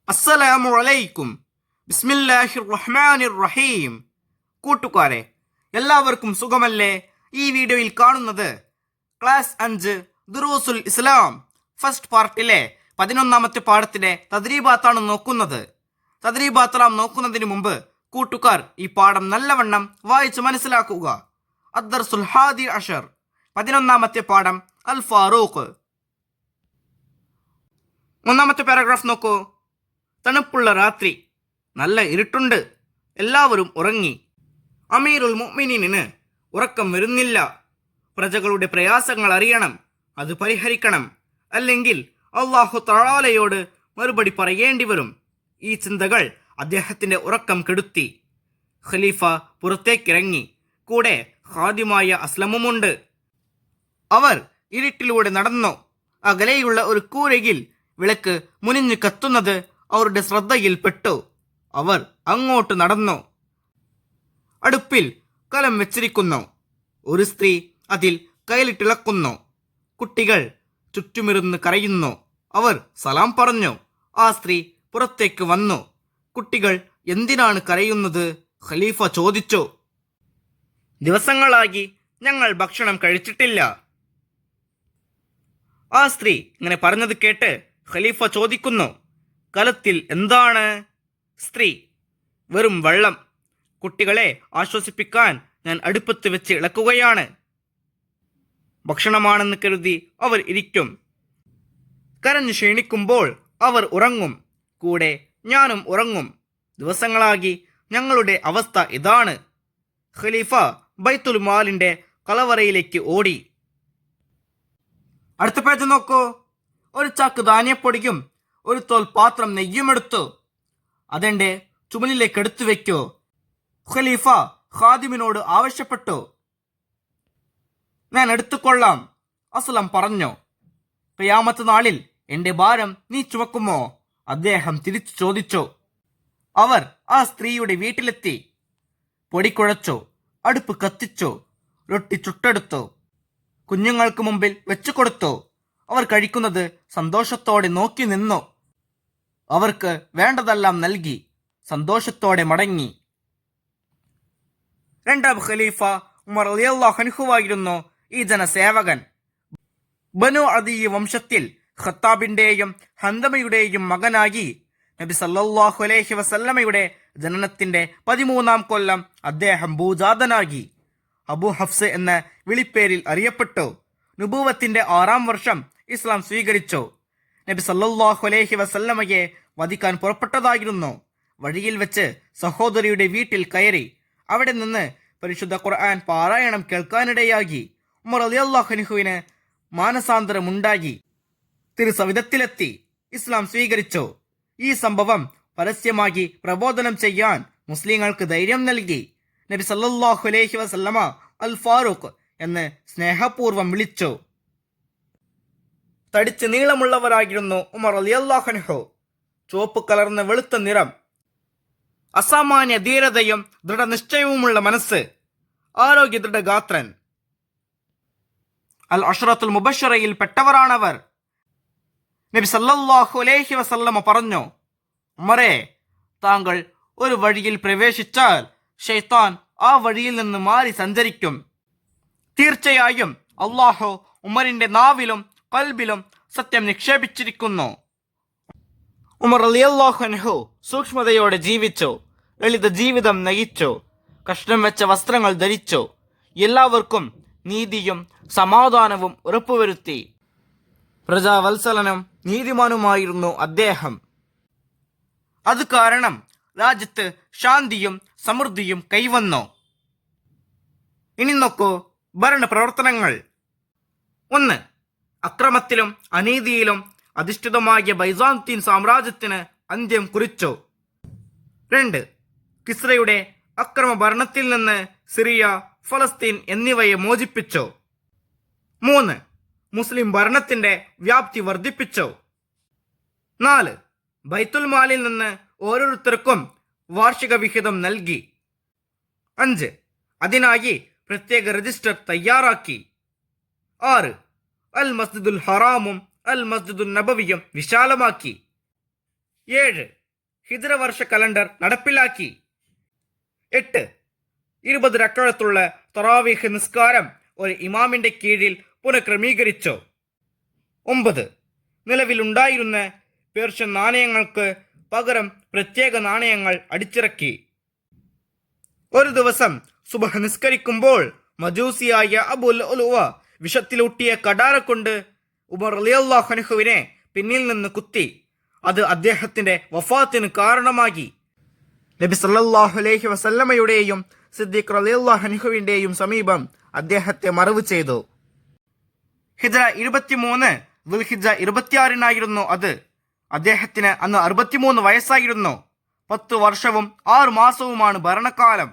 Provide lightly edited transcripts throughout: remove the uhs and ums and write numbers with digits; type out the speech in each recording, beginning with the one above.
അസ്സലാമു അലൈക്കും. ബിസ്മില്ലാഹിർ റഹ്മാനിർ റഹീം. കൂട്ടുകാരെ, എല്ലാവർക്കും സുഖമല്ലേ? ഈ വീഡിയോയിൽ കാണുന്നത് ക്ലാസ് 5 ദുറൂസുൽ ഇസ്ലാം ഫസ്റ്റ് പാർട്ടിലെ 11ാമത്തെ പാഠത്തിലെ തദ്രീബാത്താണ് നോക്കുന്നത്. തദ്രീബാത്തെല്ലാം നോക്കുന്നതിന് മുമ്പ് കൂട്ടുകാർ ഈ പാഠം നല്ലവണ്ണം വായിച്ച് മനസ്സിലാക്കുക. അദ്ദർസുൽ ഹാദി അഷർ 11ാമത്തെ പാഠം അൽ ഫാറൂഖ്. ഒന്നാമത്തെ പാരഗ്രാഫ് നോക്കൂ. തണുപ്പുള്ള രാത്രി, നല്ല ഇരുട്ടുണ്ട്, എല്ലാവരും ഉറങ്ങി. അമീറുൽ മുഅ്മിനീനിന് ഉറക്കം വരുന്നില്ല. പ്രജകളുടെ പ്രയാസങ്ങൾ അറിയണം, അത് പരിഹരിക്കണം, അല്ലെങ്കിൽ അല്ലാഹു തആലയോട് മറുപടി പറയേണ്ടി വരും. ഈ ചിന്തകൾ അദ്ദേഹത്തിന്റെ ഉറക്കം കെടുത്തി. ഖലീഫ പുറത്തേക്കിറങ്ങി. കൂടെ ഖാദിമായ അസ്ലമുമുണ്ട്. അവർ ഇരുട്ടിലൂടെ നടന്നു. അകലെയുള്ള ഒരു കൂരയിൽ വിളക്ക് മുനിഞ്ഞു കത്തുന്നത് അവരുടെ ശ്രദ്ധയിൽപ്പെട്ടു. അവർ അങ്ങോട്ട് നടന്നു. അടുപ്പിൽ കലം വെച്ചിരിക്കുന്നു. ഒരു സ്ത്രീ അതിൽ കൈലിട്ടിളക്കുന്നു. കുട്ടികൾ ചുറ്റുമിരുന്ന് കരയുന്നു. അവർ സലാം പറഞ്ഞു. ആ സ്ത്രീ പുറത്തേക്ക് വന്നു. കുട്ടികൾ എന്തിനാണ് കരയുന്നത്? ഖലീഫ ചോദിച്ചു. ദിവസങ്ങളായി ഞങ്ങൾ ഭക്ഷണം കഴിച്ചിട്ടില്ല. ആ സ്ത്രീ ഇങ്ങനെ പറഞ്ഞത് കേട്ട് ഖലീഫ ചോദിക്കുന്നു, കലത്തിൽ എന്താണ്? സ്ത്രീ, വെറും വെള്ളം. കുട്ടികളെ ആശ്വസിപ്പിക്കാൻ ഞാൻ അടുപ്പത്ത് വെച്ച് ഇളക്കുകയാണ്. ഭക്ഷണമാണെന്ന് കരുതി അവർ ഇരിക്കും. കരഞ്ഞു ക്ഷീണിക്കുമ്പോൾ അവർ ഉറങ്ങും. കൂടെ ഞാനും ഉറങ്ങും. ദിവസങ്ങളായി ഞങ്ങളുടെ അവസ്ഥ ഇതാണ്. ഖലീഫ ബൈത്തുൽ മാലിന്റെ കലവറയിലേക്ക് ഓടി. അടുത്ത പേജ് നോക്കൂ. ഒരു ചാക്ക് ധാന്യപ്പൊടിയും ഒരു തോൽ പാത്രം നെയ്യുമെടുത്തു. അതെന്റെ ചുമലിലേക്ക് എടുത്തു വെക്കൂ, ഖലീഫ ഖാദിമിനോട് ആവശ്യപ്പെട്ടു. ഞാൻ എടുത്തുകൊള്ളാം, അസ്ലം പറഞ്ഞു. ഖിയാമത്ത് നാളിൽ എന്റെ ഭാരം നീ ചുമക്കുമോ? അദ്ദേഹം തിരിച്ചു ചോദിച്ചു. അവർ ആ സ്ത്രീയുടെ വീട്ടിലെത്തി. പൊടി കുഴച്ചു, അടുപ്പ് കത്തിച്ചു, റൊട്ടി ചുട്ടെടുത്തു, കുഞ്ഞുങ്ങൾക്ക് മുമ്പിൽ വെച്ചു കൊടുത്തു. അവർ കഴിക്കുന്നത് സന്തോഷത്തോടെ നോക്കി നിന്നു. അവർക്ക് വേണ്ടതെല്ലാം നൽകി സന്തോഷത്തോടെ മടങ്ങി. രണ്ടാം ഖലീഫ ഉമർ റളിയല്ലാഹു അൻഹുവായിരുന്നു ഈ ജനസേവകൻ. ബനു അദി വംശത്തിൽ ഖത്താബിന്റെയും ഹന്തമയുടെയും മകനായി നബി സല്ലല്ലാഹു അലൈഹി വസല്ലമയുടെ ജനനത്തിന്റെ 13ാം കൊല്ലം അദ്ദേഹം ഭൂജാതനായി. അബു ഹഫ്സ് എന്ന വിളിപ്പേരിൽ അറിയപ്പെട്ടു. നുബൂവത്തിന്റെ 6ാം വർഷം ഇസ്ലാം സ്വീകരിച്ചു. നബി സല്ലല്ലാഹു അലൈഹി വസല്ലമയെ വധിക്കാൻ പുറപ്പെട്ടതായിരുന്നു. വഴിയിൽ വെച്ച് സഹോദരിയുടെ വീട്ടിൽ കയറി. അവിടെ നിന്ന് പരിശുദ്ധ ഖുർആൻ പാരായണം കേൾക്കാനിടയായി. ഉമർ റളിയല്ലാഹു അൻഹുവിന് മാനസാന്തരമുണ്ടായി. തിരുസവിധത്തിലെത്തി. ഇസ്ലാം സ്വീകരിച്ചു. ഈ സംഭവം പരസ്യമായി പ്രബോധനം ചെയ്യാൻ മുസ്ലിങ്ങൾക്ക് ധൈര്യം നൽകി. നബി സല്ലല്ലാഹു അലൈഹി വസല്ലമ അൽ ഫാറൂഖ് എന്ന് സ്നേഹപൂർവ്വം വിളിച്ചു. തടിച്ച് നീളമുള്ളവരായിരുന്നു ഉമർ റളിയല്ലാഹു അൻഹു. ചുവപ്പ് കലർന്ന വെളുത്ത നിറം, അസാമാന്യ ധീരതയും ദൃഢനിശ്ചയവുമുള്ള മനസ്സ്, ആരോഗ്യ ദൃഢഗാത്രൻ. അൽ അഷ്റത്തുൽ മുബശ്ശറയിൽ പെട്ടവരാണവർ. നബി സല്ലല്ലാഹു അലൈഹി വസല്ലമ പറഞ്ഞു, ഉമറേ, താങ്കൾ ഒരു വഴിയിൽ പ്രവേശിച്ചാൽ ശൈത്താൻ ആ വഴിയിൽ നിന്ന് മാറി സഞ്ചരിക്കും. തീർച്ചയായും അല്ലാഹു ഉമറിന്റെ നാവിലും ഖൽബിലും സത്യം നിക്ഷേപിച്ചിരിക്കുന്നു. ഉമർ റളിയല്ലാഹു അൻഹു സൂക്ഷ്മതയോടെ ജീവിച്ചു. ലളിത ജീവിതം നയിച്ചു. കഷ്ണം വെച്ച വസ്ത്രങ്ങൾ ധരിച്ചു. എല്ലാവർക്കും നീതിയും സമാധാനവും ഉറപ്പുവരുത്തി. പ്രജാവത്സലനും നീതിമാനുമായിരുന്നു അദ്ദേഹം. അത് കാരണം രാജ്യത്ത് ശാന്തിയും സമൃദ്ധിയും കൈവന്നു. ഇനി നോക്കൂ ഭരണ പ്രവർത്തനങ്ങൾ. 1. അക്രമത്തിലും അനീതിയിലും അധിഷ്ഠിതമായ ബൈസാന്തിൻ സാമ്രാജ്യത്തിന് അന്ത്യം കുറിച്ചു. 2. കിസ്രയുടെ അക്രമ ഭരണത്തിൽ നിന്ന് സിറിയ, ഫലസ്തീൻ എന്നിവയെ മോചിപ്പിച്ചു. 3. മുസ്ലിം ഭരണത്തിന്റെ വ്യാപ്തി വർദ്ധിപ്പിച്ചു. 4. ബൈത്തുൽ മാലിൽ നിന്ന് ഓരോരുത്തർക്കും വാർഷിക വിഹിതം നൽകി. 5. അതിനായി പ്രത്യേക രജിസ്റ്റർ തയ്യാറാക്കി. 6. അൽ മസ്ജിദുൽ ഹറാമും അൽ മസ്ജിദുൽ നബവിയും വിശാലമാക്കി. 7. ഹിജ്റ വർഷ കലണ്ടർ നടപ്പിലാക്കി. 8. 20 റക്അത്തുള്ള തറാവീഹ് നിസ്കാരം ഒരു ഇമാമിന്റെ കീഴിൽ പുനഃക്രമീകരിച്ചു. 9. നിലവിലുണ്ടായിരുന്ന പേർഷ്യൻ നാണയങ്ങൾക്ക് പകരം പ്രത്യേക നാണയങ്ങൾ അടിച്ചിറക്കി. ഒരു ദിവസം സുബഹ് നിസ്കരിക്കുമ്പോൾ മജൂസിയായ അബുൽ ഉലുവ വിഷത്തിലൂട്ടിയ കടാര കൊണ്ട് ഉമർ റളിയല്ലാഹു അൻഹുവിനെ പിന്നിൽ നിന്ന് കുത്തി. അത് അദ്ദേഹത്തിന്റെ വഫാത്തിന് കാരണമാക്കി. നബി സല്ലല്ലാഹു അലൈഹി വസല്ലമയുടെയും സിദ്ദീഖ് റളിയല്ലാഹു അൻഹുവിന്റെയും സമീപം അദ്ദേഹത്തെ മറവ് ചെയ്തു. ഹിജ്റ 23 ദുൽഹിജ്ജ 26 അത്. അദ്ദേഹത്തിന് അന്ന് 63 വയസ്സായിരുന്നു. 10 വർഷവും 6 മാസവുമാണ് ഭരണകാലം.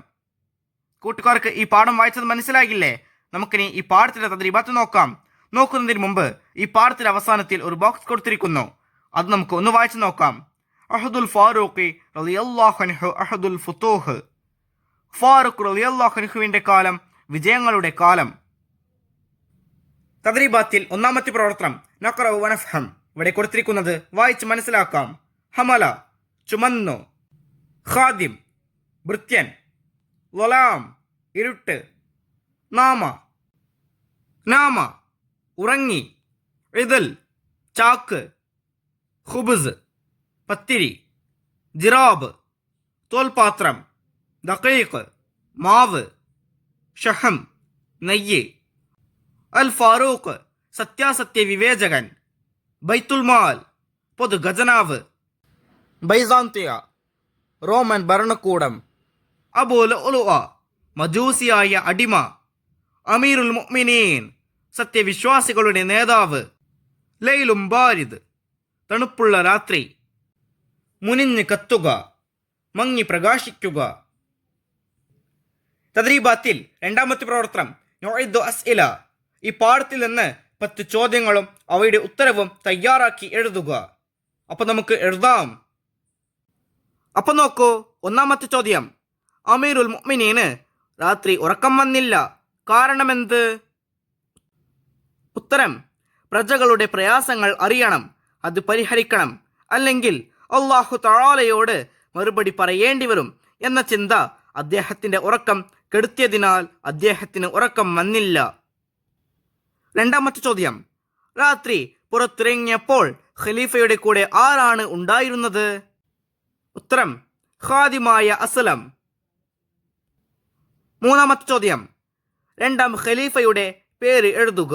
കൂട്ടുകാർക്ക് ഈ പാഠം വായിച്ചത് മനസ്സിലാകില്ലേ? നമുക്കിനി ഈ പാഠത്തിന്റെ തദ്രീബാത്ത് നോക്കാം. നോക്കുന്നതിന് മുമ്പ് ഈ പാഠത്തിന്റെ അവസാനത്തിൽ ഒരു ബോക്സ് കൊടുത്തിരിക്കുന്നു. അത് നമുക്ക് ഒന്ന് വായിച്ചു നോക്കാം. അഹദുൽ ഫാറൂഖി റളിയല്ലാഹു അൻഹു അഹദുൽ ഫുതൂഹ്. ഫാറൂഖ് റളിയല്ലാഹു അൻഹുവിന്റെ കാലം വിജയങ്ങളുടെ കാലം. തദ്രീബാത്തിൽ ഒന്നാമത്തെ പ്രവർത്തനം നഖറഉ വനഫ്ഹം. ഇവിടെ കൊടുത്തിരിക്കുന്നത് വായിച്ച് മനസ്സിലാക്കാം. ഹമല ചുമന്നു, ഖാദിം ഭൃത്യൻ, വലാം ഇരുട്ട്, നാമ നാമ ഉറങ്ങി, ഇദൽ ചാക്ക്, ഖുബ്സ് പത്തിരി, ജിറാബ് തോൽപാത്രം, ദഖീഖ് മാവ്, ഷഹം നെയ്യ്, അൽ ഫാറൂഖ് സത്യാസത്യ വിവേചകൻ, ബൈത്തുൽമാൽ പൊതു ഖജനാവ്, ബൈസാന്തിയ റോമൻ ഭരണകൂടം, അബൂൽ ഉലുവ മജൂസിയായ അടിമ, അമീറുൽ മുഅ്മിനീൻ സത്യവിശ്വാസികളുടെ നേതാവ്, ലൈലും ബാരിദ് തണുപ്പുള്ള രാത്രി, മുനിഞ്ഞ് കത്തുക, മങ്ങി പ്രകാശിക്കുക. തദ്രീബാത്തിൽ രണ്ടാമത്തെ പ്രവർത്തനം നുഇദു അസ്ഇല. ഈ പാഠത്തിൽ നിന്ന് 10 ചോദ്യങ്ങളും അവയുടെ ഉത്തരവും തയ്യാറാക്കി എഴുതുക. അപ്പൊ നമുക്ക് എഴുതാം. അപ്പൊ നോക്കൂ, ഒന്നാമത്തെ ചോദ്യം. അമീറുൽ മുഅ്മിനീന് രാത്രി ഉറക്കം വന്നില്ല. കാരണമെന്ത്? ഉത്തരം: പ്രജകളുടെ പ്രയാസങ്ങൾ അറിയണം, അത് പരിഹരിക്കണം, അല്ലെങ്കിൽ അല്ലാഹു തആലയോട് മറുപടി പറയേണ്ടി വരും എന്ന ചിന്ത അദ്ദേഹത്തിന്റെ ഉറക്കം കെടുത്തിയതിനാൽ അദ്ദേഹത്തിന് ഉറക്കം വന്നില്ല. രണ്ടാമത്തെ ചോദ്യം. രാത്രി പുറത്തിറങ്ങിയപ്പോൾ ഖലീഫയുടെ കൂടെ ആരാണ് ഉണ്ടായിരുന്നത്? ഉത്തരം: ഖാദിമായ അസ്ലം. മൂന്നാമത്തെ ചോദ്യം. രണ്ടാം ഖലീഫയുടെ പേര് എഴുതുക.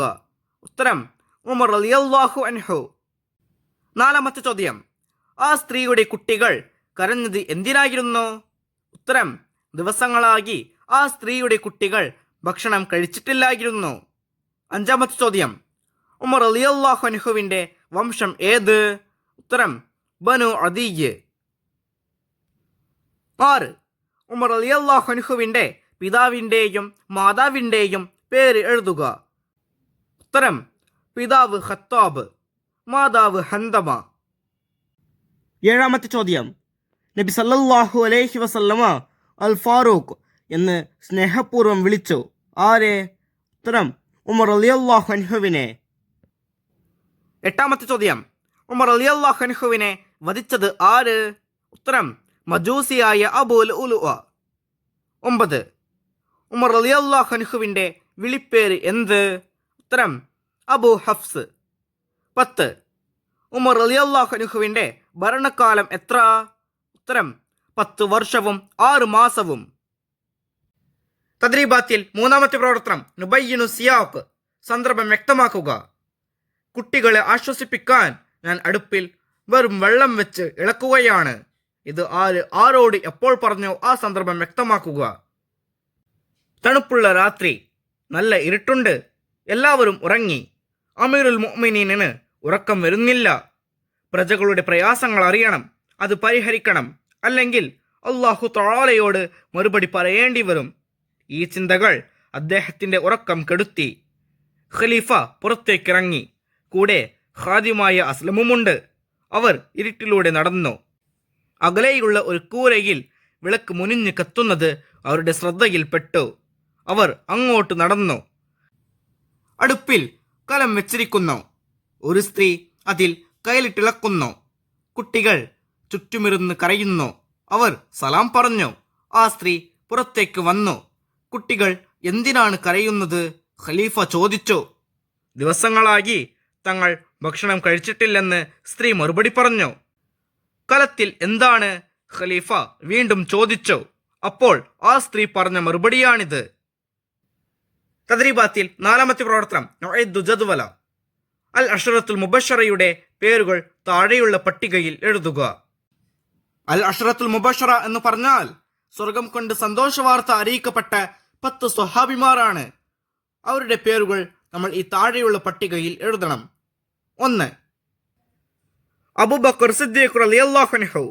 ഉത്തരം: ഉമർ റളിയല്ലാഹു അൻഹു. നാലാമത്തെ ചോദ്യം. ആ സ്ത്രീയുടെ കുട്ടികൾ കരഞ്ഞത് എന്തിനായിരുന്നു? ഉത്തരം: ദിവസങ്ങളായി ആ സ്ത്രീയുടെ കുട്ടികൾ ഭക്ഷണം കഴിച്ചിട്ടില്ലായിരുന്നു. അഞ്ചാമത്തെ ചോദ്യം. ഉമർ റളിയല്ലാഹു അൻഹുവിന്റെ വംശം ഏത്? ഉത്തരം: ബനു അദിയ്. 6. ഉമർ റളിയല്ലാഹു അൻഹുവിന്റെ പിതാവിന്റെയും മാതാവിന്റെയും പേര് എഴുതുക. ഉത്തരം: പിതാവ് ഖത്താബ്, മാതാവ് ഹന്തമ. ഏഴാമത്തെ ചോദ്യം. നബി സല്ലല്ലാഹു അലൈഹി വസല്ലമ അൽ ഫാറൂഖ് എന്ന് സ്നേഹപൂർവ്വം വിളിച്ചു. ആരെ? ഉത്തരം: ഉമർ റളിയല്ലാഹു അൻഹുവിനെ. എട്ടാമത്തെ ചോദ്യം. ഉമർ റളിയല്ലാഹു അൻഹുവിനെ വധിച്ചത് ആര്? ഉത്തരം: മജൂസിയായ അബൂൽ ഉലുവ. 9. ഉമർ റളിയല്ലാഹു അൻഹുവിന്റെ വിളിപ്പേര് എന്ത്? ഉത്തരം: അബൂ ഹഫ്സ്. 10. ഉമർ റളിയല്ലാഹു അൻഹുവിന്റെ ഭരണകാലം എത്ര? ഉത്തരം: 10 വർഷവും 6 മാസവും. തദ്രീബാത്തിൽ മൂന്നാമത്തെ പ്രവർത്തനം നുബയ്യിനു സിയാഖ്. സന്ദർഭം വ്യക്തമാക്കുക. കുട്ടികളെ ആശ്വസിപ്പിക്കാൻ ഞാൻ അടുപ്പിൽ വെറും വെള്ളം വെച്ച് ഇളക്കുകയാണ്. ഇത് ആരോട് എപ്പോൾ പറഞ്ഞോ ആ സന്ദർഭം വ്യക്തമാക്കുക. തണുപ്പുള്ള രാത്രി, നല്ല ഇരുട്ടുണ്ട്, എല്ലാവരും ഉറങ്ങി. അമീറുൽ മുഅ്മിനീന് ഉറക്കം വരുന്നില്ല. പ്രജകളുടെ പ്രയാസങ്ങൾ അറിയണം, അത് പരിഹരിക്കണം, അല്ലെങ്കിൽ അല്ലാഹു തആലയോട് മറുപടി പറയേണ്ടി വരും. ഈ ചിന്തകൾ അദ്ദേഹത്തിന്റെ ഉറക്കം കെടുത്തി. ഖലീഫ പുറത്തേക്കിറങ്ങി. കൂടെ ഖാദിമായ അസ്ലമുമുണ്ട്. അവർ ഇരുട്ടിലൂടെ നടന്നു. അകലെയുള്ള ഒരു കൂരയിൽ വിളക്ക് മുനിഞ്ഞ് കത്തുന്നത് അവരുടെ ശ്രദ്ധയിൽപ്പെട്ടു. അവർ അങ്ങോട്ട് നടന്നു. അടുപ്പിൽ കലം വെച്ചിരിക്കുന്നു. ഒരു സ്ത്രീ അതിൽ കൈലിട്ടിളക്കുന്നു. കുട്ടികൾ ചുറ്റുമിരുന്ന് കരയുന്നു. അവർ സലാം പറഞ്ഞു. ആ സ്ത്രീ പുറത്തേക്ക് വന്നു. കുട്ടികൾ എന്തിനാണ് കരയുന്നത്? ഖലീഫ ചോദിച്ചു. ദിവസങ്ങളായി തങ്ങൾ ഭക്ഷണം കഴിച്ചിട്ടില്ലെന്ന് സ്ത്രീ മറുപടി പറഞ്ഞു. കലത്തിൽ എന്താണ്? ഖലീഫ വീണ്ടും ചോദിച്ചു. അപ്പോൾ ആ സ്ത്രീ പറഞ്ഞ മറുപടിയാണിത്. തദ്രീബാത്തിൽ നാലാമത്തെ പ്രവർത്തനം നുഅയ്ദു ജദ്വല. അൽ അഷ്റത്തുൽ മുബശ്ശറയുടെ പേരുകൾ താഴെയുള്ള പട്ടികയിൽ എഴുതുക. അൽ അഷ്റത്തുൽ മുബശ്ശറ എന്ന് പറഞ്ഞാൽ സ്വർഗം കൊണ്ട് സന്തോഷവാർത്ത അറിയിക്കപ്പെട്ട 10 സ്വഹാബിമാരാണ്. അവരുടെ പേരുകൾ നമ്മൾ ഈ താഴെയുള്ള പട്ടികയിൽ എഴുതണം. 1. അബൂബക്കർ സിദ്ദീഖ് റളിയല്ലാഹു അൻഹു.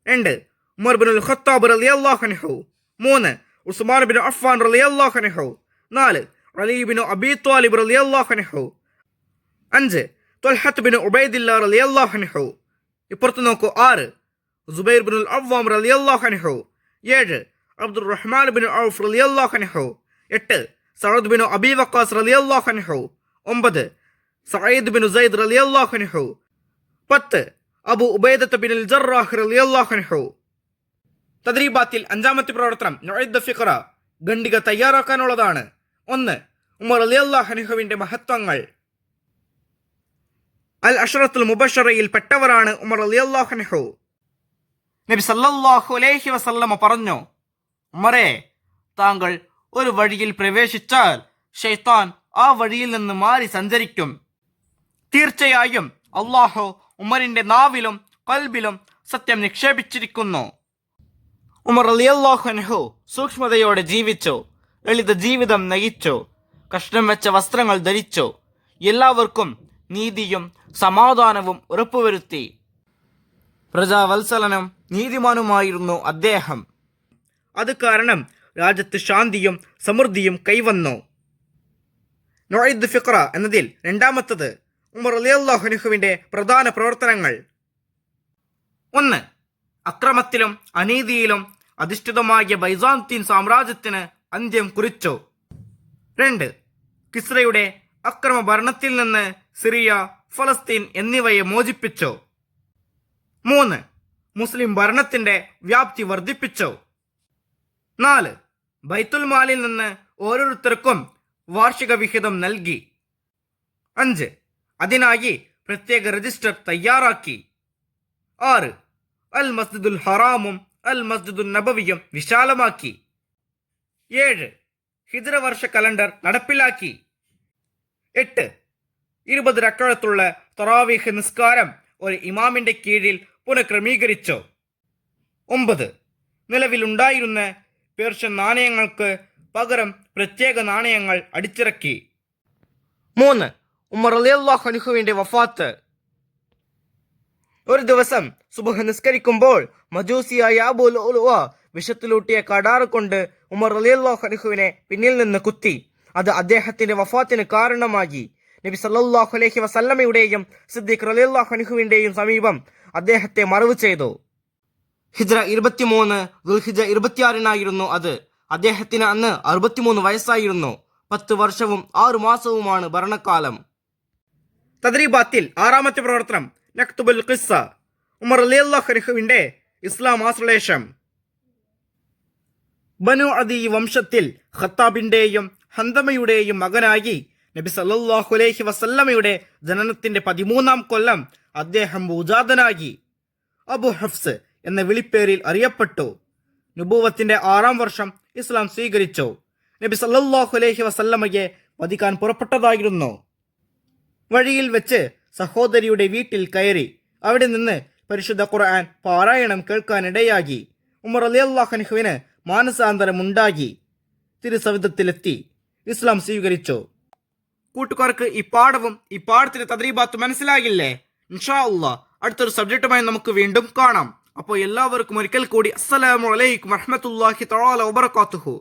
2. ഉമർ ബിനുൽ ഖത്താബ് റളിയല്ലാഹു അൻഹു. 3. ഉസ്മാൻ ബിൻ അഫ്ഫാൻ റളിയല്ലാഹു അൻഹു. 4. അലി ബിൻ അബീ ത്വാലിബ് റളിയല്ലാഹു അൻഹു. 5. ത്വൽഹത്ത് ബിൻ ഉബൈദില്ലാഹ് റളിയല്ലാഹു അൻഹു. ഇപ്പുറത്ത് നോക്കൂ. 6. സുബൈർ ബിൻ അവ്വാം റളിയല്ലാഹു അൻഹു. 7. അബ്ദുറഹ്മാൻ ബിൻ ഔഫ് റളിയല്ലാഹു അൻഹു. 8. സഅദ് ബിൻ അബീ വഖാസ് റളിയല്ലാഹു അൻഹു. 9. സഈദ് ബിൻ സൈദ് റളിയല്ലാഹു അൻഹു. 10. അബൂ ഉബൈദത്ത് ബിൻ ജറാഹ് റളിയല്ലാഹു അൻഹു. തദ്രീബാത്തിൽ അഞ്ചാമത്തെ പ്രവർത്തനം നുഅയ്ദു ഫിഖറ. ഖണ്ഡിക തയ്യാറാക്കാനുള്ളതാണ്. 1. ഉമർ റളിയല്ലാഹു അൻഹുവിന്റെ മഹത്വങ്ങൾ. അൽ അഷ്റത്തുൽ മുബശ്ശറയിൽ പെട്ടവരാണ് ഉമർ റളിയല്ലാഹു അൻഹു. നബി സല്ലല്ലാഹു അലൈഹി വസല്ലമ പറഞ്ഞു, ഉമറേ, താങ്കൾ ഒരു വഴിയിൽ പ്രവേശിച്ചാൽ ശൈത്താൻ ആ വഴിയിൽ നിന്ന് മാറി സഞ്ചരിക്കും. തീർച്ചയായും അല്ലാഹു ഉമറിന്റെ നാവിലും ഖൽബിലും സത്യം നിക്ഷേപിച്ചിരിക്കുന്നു. ഉമർ റളിയല്ലാഹു അൻഹു സൂക്ഷ്മതയോടെ ജീവിച്ചു. ലളിത ജീവിതം നയിച്ചു. കഷ്ണം വെച്ച വസ്ത്രങ്ങൾ ധരിച്ചു. എല്ലാവർക്കും നീതിയും സമാധാനവും ഉറപ്പുവരുത്തി. പ്രജാവത്സലനും നീതിമാനുമായിരുന്നു അദ്ദേഹം. അത് കാരണം രാജ്യത്ത് ശാന്തിയും സമൃദ്ധിയും കൈവന്നു. നുഅയ്ദു ഫിഖറ എന്നതിൽ രണ്ടാമത്തത് ഉമർ റളിയല്ലാഹു അൻഹുവിന്റെ പ്രധാന പ്രവർത്തനങ്ങൾ. 1. അക്രമത്തിലും അനീതിയിലും അധിഷ്ഠിതമായ ബൈസാന്തിൻ സാമ്രാജ്യത്തിന് അന്ത്യം കുറിച്ചു. 2. കിസ്രയുടെ അക്രമ ഭരണത്തിൽ നിന്ന് സിറിയ, ഫലസ്തീൻ എന്നിവയെ മോചിപ്പിച്ചു. 3. മുസ്ലിം ഭരണത്തിന്റെ വ്യാപ്തി വർദ്ധിപ്പിച്ചു. 4. ബൈത്തുൽ മാലിൽ നിന്ന് ഓരോരുത്തർക്കും വാർഷിക വിഹിതം നൽകി. 5. അതിനായി പ്രത്യേക രജിസ്റ്റർ തയ്യാറാക്കി. 6. അൽ മസ്ജിദുൽ ഹറാമും അൽ മസ്ജിദുൽ നബവിയും വിശാലമാക്കി. 7. ഹിജ്റ വർഷ കലണ്ടർ നടപ്പിലാക്കി. 8. 20 റക്അത്തുള്ള തറാവീഹ് നിസ്കാരം ഒരു ഇമാമിന്റെ കീഴിൽ പുനഃക്രമീകരിച്ചു. 9. നിലവിലുണ്ടായിരുന്ന പേർഷ്യൻ നാണയങ്ങൾക്ക് പകരം പ്രത്യേക നാണയങ്ങൾ അടിച്ചിറക്കി. 3. ഉമർ റളിയല്ലാഹു അൻഹുവിന്റെ വഫാത്ത്. ഒരു ദിവസം സുബ്ഹ് നിസ്കരിക്കുമ്പോൾ മജൂസിയായ അബൂ ലുഅ്ലുഅ വിഷത്തിലൂട്ടിയ കടാറ് കൊണ്ട് ഉമർ റളിയല്ലാഹു അൻഹുവിനെ പിന്നിൽ നിന്ന് കുത്തി. അത് അദ്ദേഹത്തിന്റെ വഫാത്തിന് കാരണമായി. നബി സല്ലല്ലാഹു അലൈഹി വസല്ലമയുടെയും സിദ്ദീഖ് റളിയല്ലാഹു അൻഹുവിന്റെയും സമീപം അദ്ദേഹത്തെ മറവ് ചെയ്തു. ഹിജ്റ 23 ദുൽഹിജ്ജ 26 അത്. അദ്ദേഹത്തിന് അന്ന് 63 വയസ്സായിരുന്നു. 10 വർഷവും 6 മാസവുമാണ് ഭരണകാലം. തദ്രീബാത്തിൽ ആറാമത്തെ പ്രവർത്തനം നക്തുബുൽ ഖിസ്സ. ഉമർ റളിയല്ലാഹു അൻഹുവിന്റെ ഇസ്ലാം ആശ്ലേഷം. ബനു അദി വംശത്തിൽ ഖത്താബിന്റെയും ഹന്തമയുടെയും മകനായി നബി സല്ലല്ലാഹു അലൈഹി വസല്ലമയുടെ ജനനത്തിന്റെ 13-ാം കൊല്ലം അദ്ദേഹം ഭൂജാതനായി. അബു ഹഫ്സ് എന്ന വിളിപ്പേരിൽ അറിയപ്പെട്ടു. നുബുവത്തിന്റെ 6-ാം വർഷം ഇസ്ലാം സ്വീകരിച്ചു. നബി സല്ലല്ലാഹു അലൈഹി വസല്ലമയെ വധിക്കാൻ പുറപ്പെട്ടതായിരുന്നു. വഴിയിൽ വെച്ച് സഹോദരിയുടെ വീട്ടിൽ കയറി. അവിടെ നിന്ന് പരിശുദ്ധ ഖുർആൻ പാരായണം കേൾക്കാനിടയായി. ഉമർ റളിയല്ലാഹു അൻഹുവിന് മാനസാന്തരമുണ്ടായി. തിരുസവിധത്തിലെത്തി ഇസ്ലാം സ്വീകരിച്ചു. കൂട്ടുകാർക്ക് ഈ പാഠവും ഈ പാഠത്തിന്റെ തദ്രീബാത്ത് മനസ്സിലാകില്ലേ? ഇൻഷാ അല്ലാഹ് അടുത്തൊരു സബ്ജക്റ്റുമായി നമുക്ക് വീണ്ടും കാണാം. അപ്പോൾ എല്ലാവർക്കും ഒരിക്കൽ കൂടി അസ്സലാമു അലൈക്കും വറഹ്മത്തുള്ളാഹി തആല വബറകാതുഹു.